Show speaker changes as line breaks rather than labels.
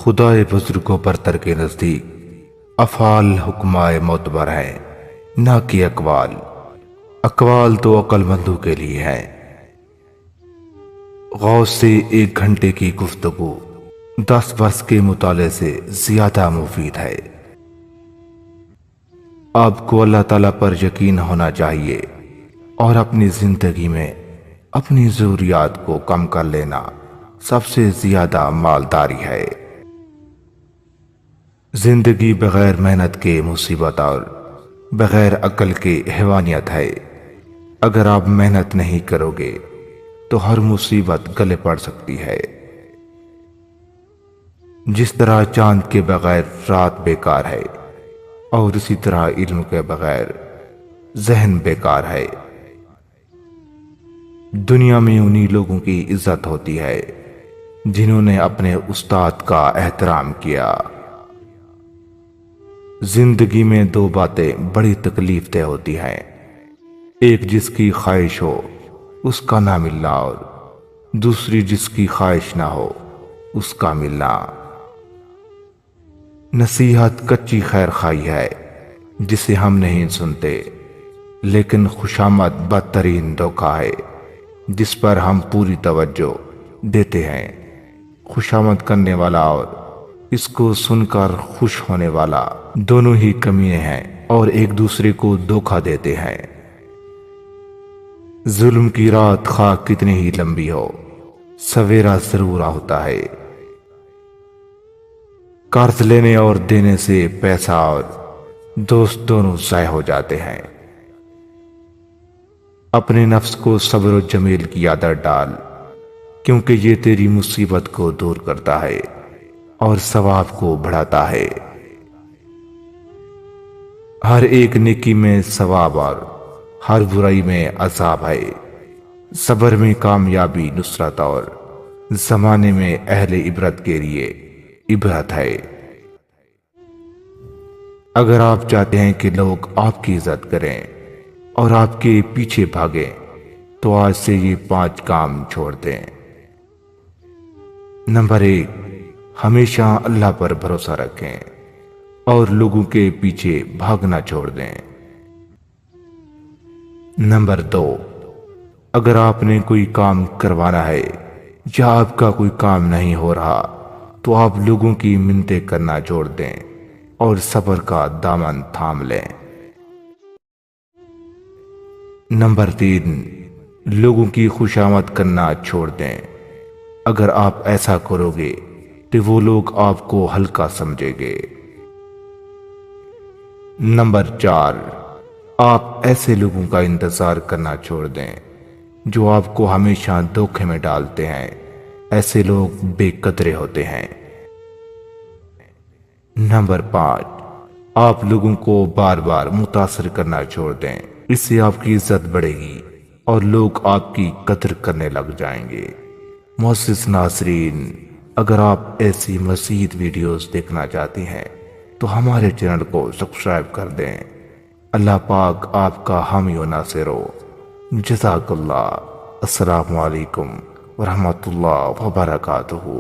خدائے بزرگوں پر ترک نزدیک افعال حکمائے معتبر ہیں، نہ کہ اقوال۔ اقوال تو عقل مندوں کے لیے ہیں۔ غوث سے 1 گھنٹے کی گفتگو 10 برس کے مطالعے سے زیادہ مفید ہے۔ آپ کو اللہ تعالیٰ پر یقین ہونا چاہیے اور اپنی زندگی میں اپنی ضروریات کو کم کر لینا سب سے زیادہ مالداری ہے۔ زندگی بغیر محنت کے مصیبت اور بغیر عقل کے حیوانیت ہے۔ اگر آپ محنت نہیں کرو گے تو ہر مصیبت گلے پڑ سکتی ہے۔ جس طرح چاند کے بغیر رات بیکار ہے اور اسی طرح علم کے بغیر ذہن بیکار ہے۔ دنیا میں انہی لوگوں کی عزت ہوتی ہے جنہوں نے اپنے استاد کا احترام کیا۔ زندگی میں 2 باتیں بڑی تکلیف دہ ہوتی ہیں، ایک جس کی خواہش ہو اس کا نہ ملنا اور دوسری جس کی خواہش نہ ہو اس کا ملنا۔ نصیحت کچی خیر خواہی ہے جسے ہم نہیں سنتے، لیکن خوشامد بدترین دھوکہ ہے جس پر ہم پوری توجہ دیتے ہیں۔ خوشامد کرنے والا اور اس کو سن کر خوش ہونے والا دونوں ہی کمینے ہیں اور ایک دوسرے کو دھوکہ دیتے ہیں۔ ظلم کی رات خواہ کتنی ہی لمبی ہو، سویرا ضرور ہوتا ہے۔ قرض لینے اور دینے سے پیسہ اور دوست دونوں ضائع ہو جاتے ہیں۔ اپنے نفس کو صبر و جمیل کی عادت ڈال، کیونکہ یہ تیری مصیبت کو دور کرتا ہے اور ثواب کو بڑھاتا ہے۔ ہر ایک نیکی میں ثواب اور ہر برائی میں عذاب ہے۔ صبر میں کامیابی، نصرت اور زمانے میں اہل عبرت کے لیے عبرت ہے۔ اگر آپ چاہتے ہیں کہ لوگ آپ کی عزت کریں اور آپ کے پیچھے بھاگیں تو آج سے یہ 5 کام چھوڑ دیں۔ نمبر 1، ہمیشہ اللہ پر بھروسہ رکھیں اور لوگوں کے پیچھے بھاگنا چھوڑ دیں۔ نمبر 2، اگر آپ نے کوئی کام کروانا ہے یا آپ کا کوئی کام نہیں ہو رہا تو آپ لوگوں کی منتیں کرنا چھوڑ دیں اور صبر کا دامن تھام لیں۔ نمبر 3، لوگوں کی خوشامد کرنا چھوڑ دیں۔ اگر آپ ایسا کرو گے تو وہ لوگ آپ کو ہلکا سمجھیں گے۔ نمبر 4، آپ ایسے لوگوں کا انتظار کرنا چھوڑ دیں جو آپ کو ہمیشہ دھوکے میں ڈالتے ہیں۔ ایسے لوگ بے قدرے ہوتے ہیں۔ نمبر 5، آپ لوگوں کو بار بار متاثر کرنا چھوڑ دیں، اس سے آپ کی عزت بڑھے گی اور لوگ آپ کی قدر کرنے لگ جائیں گے۔ معزز ناظرین، اگر آپ ایسی مزید ویڈیوز دیکھنا چاہتے ہیں تو ہمارے چینل کو سبسکرائب کر دیں۔ اللہ پاک آپ کا حامی و ناصر ہو۔ جزاک اللہ۔ السلام علیکم ورحمۃ اللہ وبرکاتہ۔